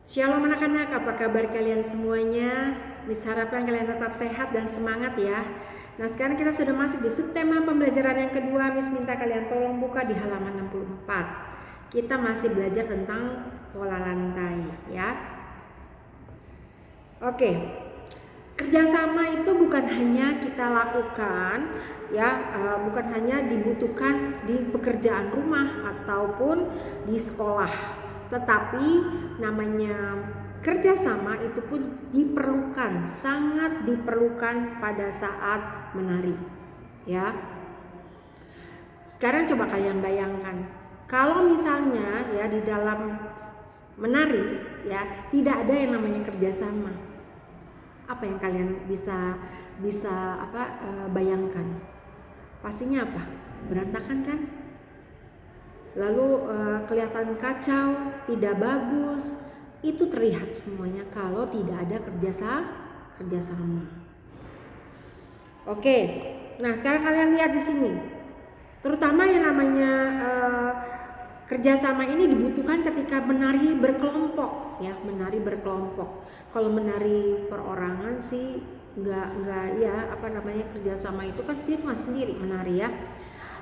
Shalom anak-anak, apa kabar kalian semuanya? Miss harapkan kalian tetap sehat dan semangat ya. Nah sekarang kita sudah masuk di subtema pembelajaran yang kedua. Miss minta kalian tolong buka di halaman 64. Kita masih belajar tentang pola lantai ya. Oke, kerjasama itu bukan hanya kita lakukan ya, bukan hanya dibutuhkan di pekerjaan rumah ataupun di sekolah. Tetapi namanya kerjasama itu pun diperlukan, sangat diperlukan pada saat menari ya. Sekarang coba kalian bayangkan, kalau misalnya ya di dalam menari ya tidak ada yang namanya kerjasama, apa yang kalian bisa bayangkan? Pastinya apa? Berantakan kan? Lalu kelihatan kacau, tidak bagus. Itu terlihat semuanya kalau tidak ada kerjasama. Oke, nah sekarang kalian lihat di sini, terutama yang namanya kerjasama ini dibutuhkan ketika menari berkelompok, ya menari berkelompok. Kalau menari perorangan sih nggak ya kerjasama itu kan dia cuma sendiri menari ya.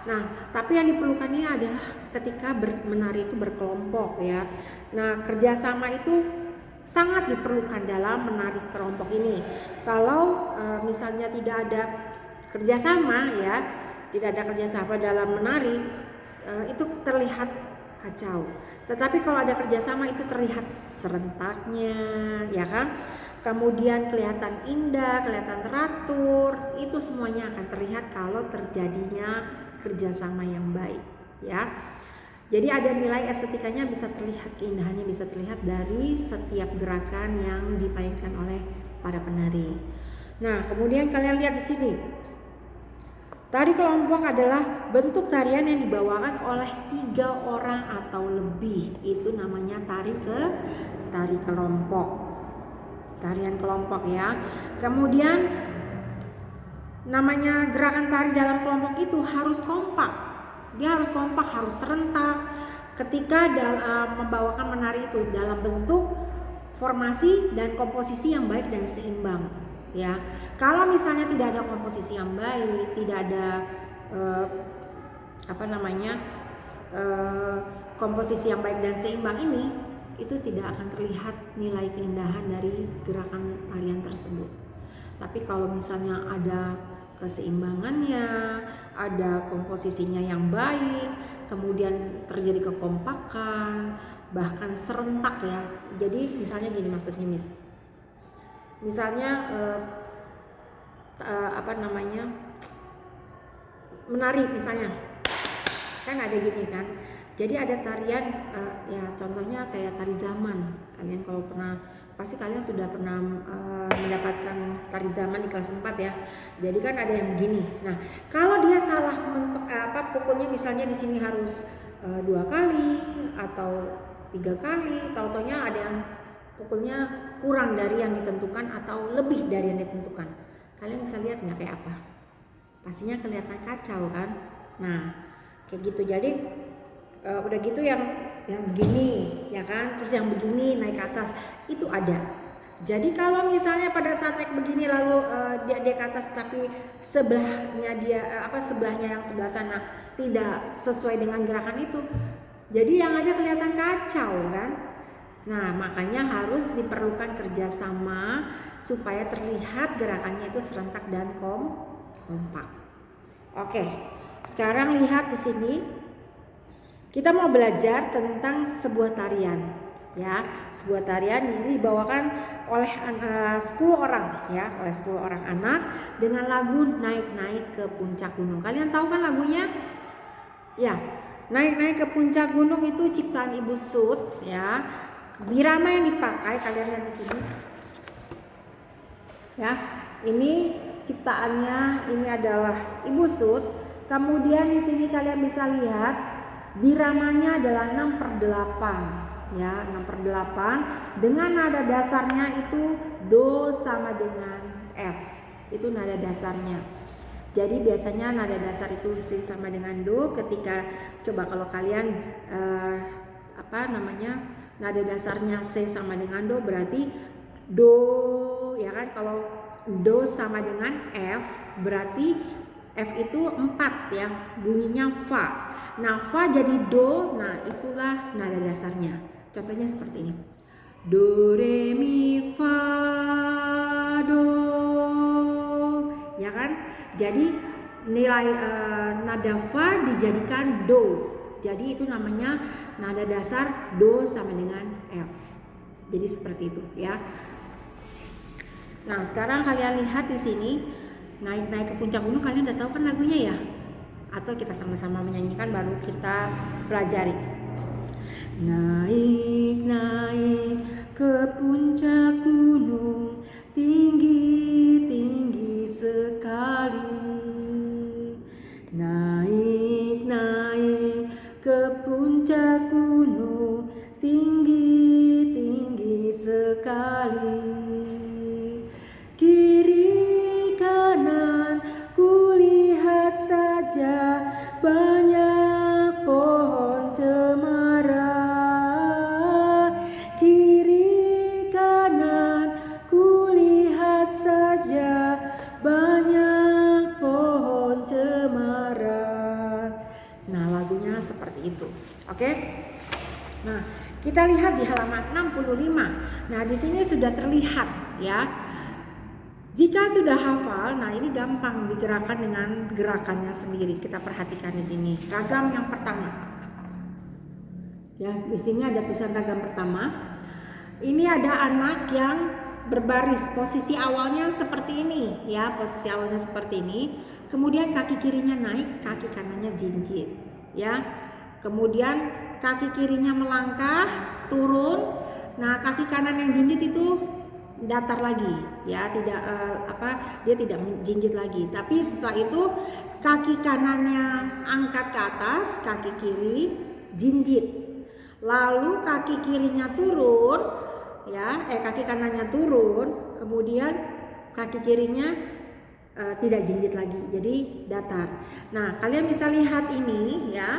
Nah, tapi yang diperlukan ini adalah ketika menari itu berkelompok ya. Nah, kerjasama itu sangat diperlukan dalam menari kelompok ini. Kalau misalnya tidak ada kerjasama ya, tidak ada kerjasama dalam menari, itu terlihat kacau. Tetapi kalau ada kerjasama itu terlihat serentaknya, ya kan? Kemudian kelihatan indah, kelihatan teratur. Itu semuanya akan terlihat kalau terjadinya kerjasama yang baik ya. Jadi ada nilai estetikanya bisa terlihat, keindahannya bisa terlihat dari setiap gerakan yang dimainkan oleh para penari. Nah kemudian kalian lihat di sini, tari kelompok adalah bentuk tarian yang dibawakan oleh 3 orang atau lebih. Itu namanya tari kelompok, tarian kelompok ya. Kemudian namanya gerakan tari dalam kelompok itu harus kompak. Dia harus kompak, harus serentak ketika dalam membawakan menari itu dalam bentuk formasi dan komposisi yang baik dan seimbang ya. Kalau misalnya tidak ada komposisi yang baik, tidak ada komposisi yang baik dan seimbang ini, itu tidak akan terlihat nilai keindahan dari gerakan tarian tersebut. Tapi kalau misalnya ada keseimbangannya, ada komposisinya yang baik, kemudian terjadi kekompakan, bahkan serentak ya. Jadi misalnya gini maksudnya Miss. Misalnya menari misalnya. Kan ada gini kan. Jadi ada tarian ya contohnya kayak tari zaman. Kalian kalau pernah, pasti kalian sudah pernah mendapatkan tari zaman di kelas 4 ya. Jadi kan ada yang begini. Nah, kalau dia salah pukulnya misalnya di sini harus 2 kali atau 3 kali, taunya ada yang pukulnya kurang dari yang ditentukan atau lebih dari yang ditentukan. Kalian bisa lihat nggak kayak apa? Pastinya kelihatan kacau kan. Nah, kayak gitu. Jadi udah gitu yang begini ya kan, terus yang begini naik ke atas itu ada. Jadi kalau misalnya pada saat naik begini lalu dia ke atas tapi sebelahnya sebelahnya yang sebelah sana tidak sesuai dengan gerakan itu, jadi yang ada kelihatan kacau kan. Nah makanya harus diperlukan kerjasama supaya terlihat gerakannya itu serentak dan kompak. Oke, sekarang lihat di sini. Kita mau belajar tentang sebuah tarian ya. Sebuah tarian ini dibawakan oleh 10 orang ya, oleh 10 orang anak dengan lagu Naik-naik ke Puncak Gunung. Kalian tahu kan lagunya? Ya, Naik-naik ke Puncak Gunung itu ciptaan Ibu Sud ya. Birama yang dipakai kalian lihat di sini. Ya, ini ciptaannya ini adalah Ibu Sud. Kemudian di sini kalian bisa lihat biramanya adalah 6/8 ya, 6/8 dengan nada dasarnya itu do sama dengan F. Itu nada dasarnya. Jadi biasanya nada dasar itu C sama dengan do ketika coba kalau kalian nada dasarnya C sama dengan do, berarti do, ya kan. Kalau do sama dengan F, berarti F itu 4 ya, bunyinya fa. Nah, fa jadi do, nah itulah nada dasarnya. Contohnya seperti ini. Do, re, mi, fa, do. Ya kan? Jadi nilai nada fa dijadikan do. Jadi itu namanya nada dasar do sama dengan F. Jadi seperti itu ya. Nah, sekarang kalian lihat di sini, naik-naik ke puncak gunung, kalian udah tahu kan lagunya ya? Atau kita sama-sama menyanyikan baru kita pelajari. Naik-naik ke puncak gunung, tinggi-tinggi sekali. Naik-naik ke puncak gunung, tinggi-tinggi sekali. Kiri kanan kulihat saja banyak pohon cemara. Kiri kanan kulihat saja banyak pohon cemara. Nah, lagunya seperti itu. Oke? Nah, kita lihat di halaman 65. Nah, di sini sudah terlihat ya. Jika sudah hafal, nah ini gampang digerakkan dengan gerakannya sendiri. Kita perhatikan di sini. Ragam yang pertama. Ya, di sini ada tulisan ragam pertama. Ini ada anak yang berbaris. Posisi awalnya seperti ini, ya. Posisi awalnya seperti ini. Kemudian kaki kirinya naik, kaki kanannya jinjit, ya. Kemudian kaki kirinya melangkah, turun. Nah, kaki kanan yang jinjit itu datar lagi, ya, tidak dia tidak menjinjit lagi. Tapi setelah itu kaki kanannya angkat ke atas, kaki kiri jinjit. Lalu kaki kirinya turun, ya, kaki kanannya turun, kemudian kaki kirinya tidak jinjit lagi, jadi datar. Nah, kalian bisa lihat ini ya,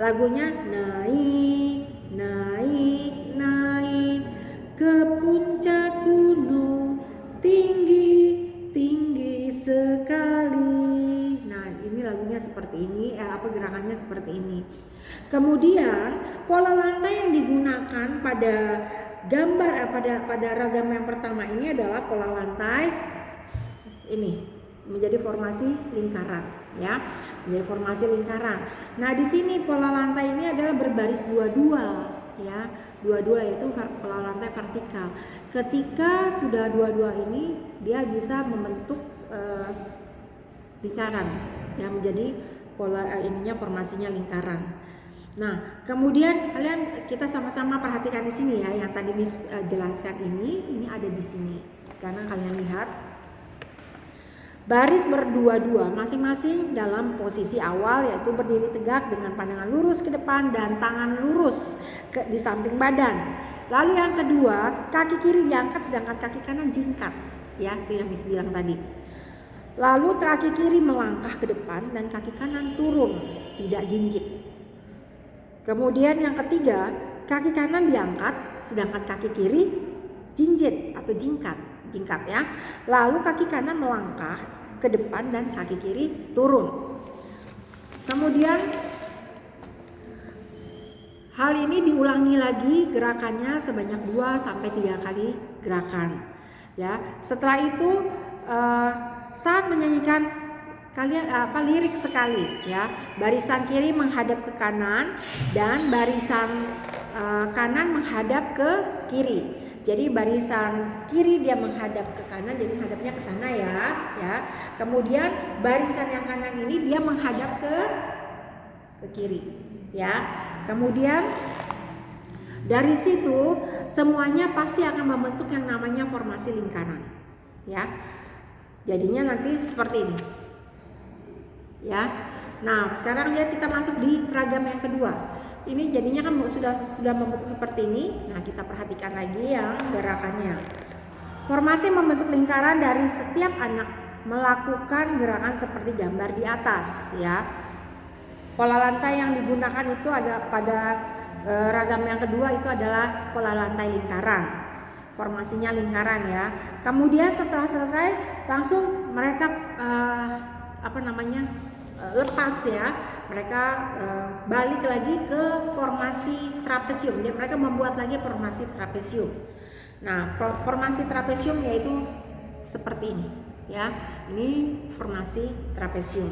lagunya naik, naik, naik ke puncak gunung, tinggi, tinggi sekali. Nah, ini lagunya seperti ini, gerakannya seperti ini. Kemudian pola lantai yang digunakan pada gambar pada ragam yang pertama ini adalah pola lantai ini, menjadi formasi lingkaran, ya, menjadi formasi lingkaran. Nah, di sini pola lantai ini adalah berbaris dua-dua, ya, dua-dua yaitu pola lantai vertikal. Ketika sudah dua-dua ini, dia bisa membentuk lingkaran, ya, menjadi pola ininya formasinya lingkaran. Nah, kemudian kita sama-sama perhatikan di sini ya, yang tadi jelaskan ini ada di sini. Sekarang kalian lihat. Baris berdua-dua masing-masing dalam posisi awal, yaitu berdiri tegak dengan pandangan lurus ke depan dan tangan lurus di samping badan. Lalu yang kedua, kaki kiri diangkat sedangkan kaki kanan jingkat, ya, itu yang bisa bilang tadi. Lalu kaki kiri melangkah ke depan dan kaki kanan turun, tidak jinjit. Kemudian yang ketiga, kaki kanan diangkat sedangkan kaki kiri jinjit atau jingkat ya. Lalu kaki kanan melangkah ke depan dan kaki kiri turun. Kemudian hal ini diulangi lagi gerakannya sebanyak 2 sampai 3 kali gerakan, ya. Setelah itu saat menyanyikan kalian lirik sekali, ya. Barisan kiri menghadap ke kanan dan barisan kanan menghadap ke kiri. Jadi barisan kiri dia menghadap ke kanan, jadi hadapnya ke sana ya. Kemudian barisan yang kanan ini dia menghadap ke kiri, ya. Kemudian dari situ semuanya pasti akan membentuk yang namanya formasi lingkaran, ya. Jadinya nanti seperti ini, ya. Nah, sekarang lihat kita masuk di ragam yang kedua. Ini jadinya kan sudah membentuk seperti ini. Nah, kita perhatikan lagi yang gerakannya. Formasi membentuk lingkaran dari setiap anak melakukan gerakan seperti gambar di atas, ya. Pola lantai yang digunakan itu ada pada ragam yang kedua itu adalah pola lantai lingkaran, formasinya lingkaran ya. Kemudian setelah selesai langsung mereka lepas ya, mereka balik lagi ke formasi trapesium. Jadi mereka membuat lagi formasi trapesium. Nah, formasi trapesium yaitu seperti ini ya. Ini formasi trapesium.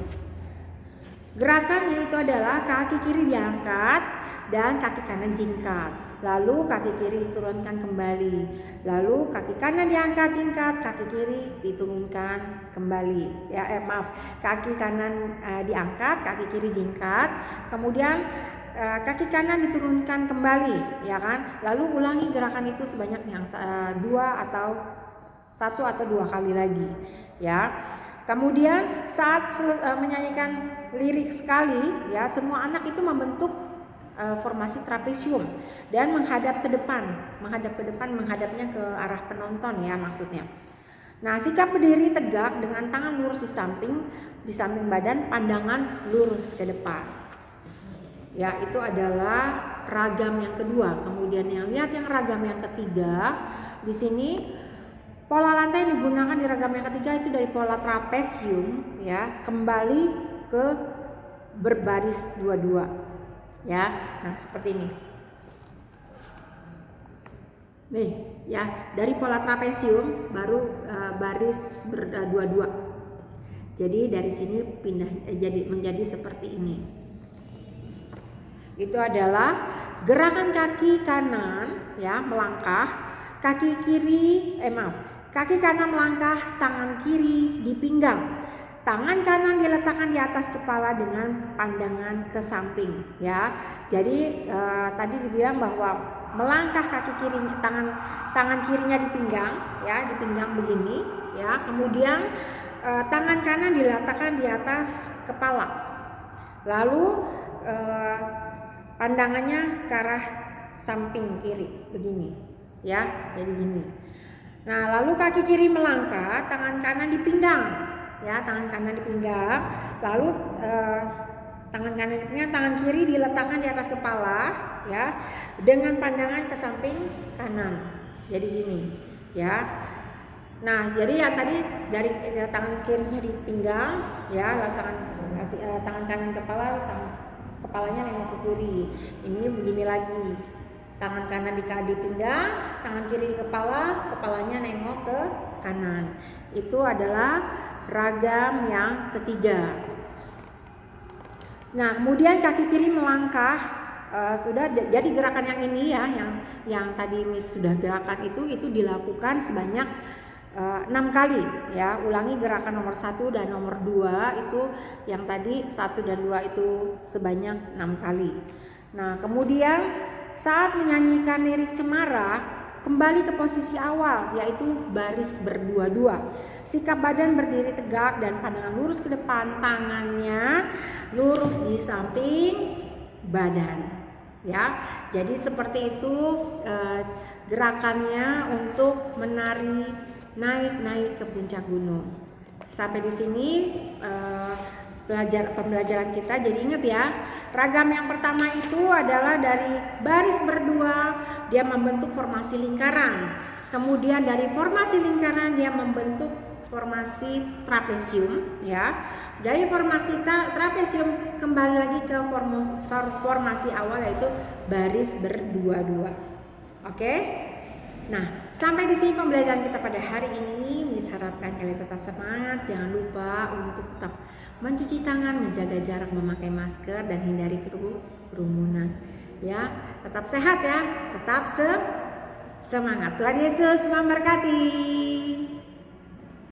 Gerakannya itu adalah kaki kiri diangkat dan kaki kanan jingkat. Lalu kaki kiri diturunkan kembali. Lalu kaki kanan diangkat jingkat, kaki kiri diturunkan kembali. Kaki kanan diangkat, kaki kiri jingkat. Kemudian kaki kanan diturunkan kembali, ya kan? Lalu ulangi gerakan itu sebanyak yang satu atau dua kali lagi, ya. Kemudian saat menyanyikan lirik sekali, ya, semua anak itu membentuk formasi trapesium dan menghadap ke depan, menghadapnya ke arah penonton ya maksudnya. Nah, sikap berdiri tegak dengan tangan lurus di samping badan, pandangan lurus ke depan. Ya, itu adalah ragam yang kedua. Kemudian yang ragam yang ketiga, di sini pola lantai yang digunakan di ragam yang ketiga itu dari pola trapesium ya, kembali ke berbaris dua-dua. Ya, nah seperti ini. Nih, ya, dari pola trapesium baru baris berdua-dua. Jadi dari sini pindah menjadi seperti ini. Itu adalah gerakan kaki kanan ya, melangkah, kaki kanan melangkah, tangan kiri di pinggang. Tangan kanan diletakkan di atas kepala dengan pandangan ke samping ya. Jadi tadi dibilang bahwa melangkah kaki kiri, tangan kirinya di pinggang ya, di pinggang begini ya. Kemudian tangan kanan diletakkan di atas kepala. Lalu pandangannya ke arah samping kiri begini ya. Jadi gini. Nah, lalu kaki kiri melangkah, tangan kanan di pinggang. Ya, tangan kanan di pinggang, lalu tangan kanan di pinggang, tangan kiri diletakkan di atas kepala ya, dengan pandangan ke samping kanan. Jadi gini ya. Nah, jadi yang tadi dari tangan kirinya di pinggang ya, tangan kanan kepala, kepalanya nengok ke kiri. Ini begini lagi. Tangan kanan di pinggang, tangan kiri di kepala, kepalanya nengok ke kanan. Itu adalah ragam yang ketiga. Nah, kemudian kaki kiri melangkah, sudah jadi gerakan yang ini ya, yang tadi Miss sudah gerakan itu dilakukan sebanyak 6 kali ya. Ulangi gerakan nomor 1 dan nomor 2 itu, yang tadi 1 dan 2 itu sebanyak 6 kali. Nah, kemudian saat menyanyikan lirik cemara, kembali ke posisi awal, yaitu baris berdua-dua. Sikap badan berdiri tegak dan pandangan lurus ke depan, tangannya lurus di samping badan. Ya, jadi seperti itu gerakannya untuk menari naik ke puncak gunung. Sampai di sini pembelajaran kita. Jadi ingat ya, ragam yang pertama itu adalah dari baris berdua, dia membentuk formasi lingkaran. Kemudian dari formasi lingkaran dia membentuk formasi trapesium ya. Dari formasi trapesium kembali lagi ke formasi awal, yaitu baris berdua-dua. Oke? Nah, sampai di sini pembelajaran kita pada hari ini. Miss harapkan kalian tetap semangat. Jangan lupa untuk tetap mencuci tangan, menjaga jarak, memakai masker, dan hindari kerumunan. Ya, tetap sehat ya, tetap semangat. Tuhan Yesus memberkati.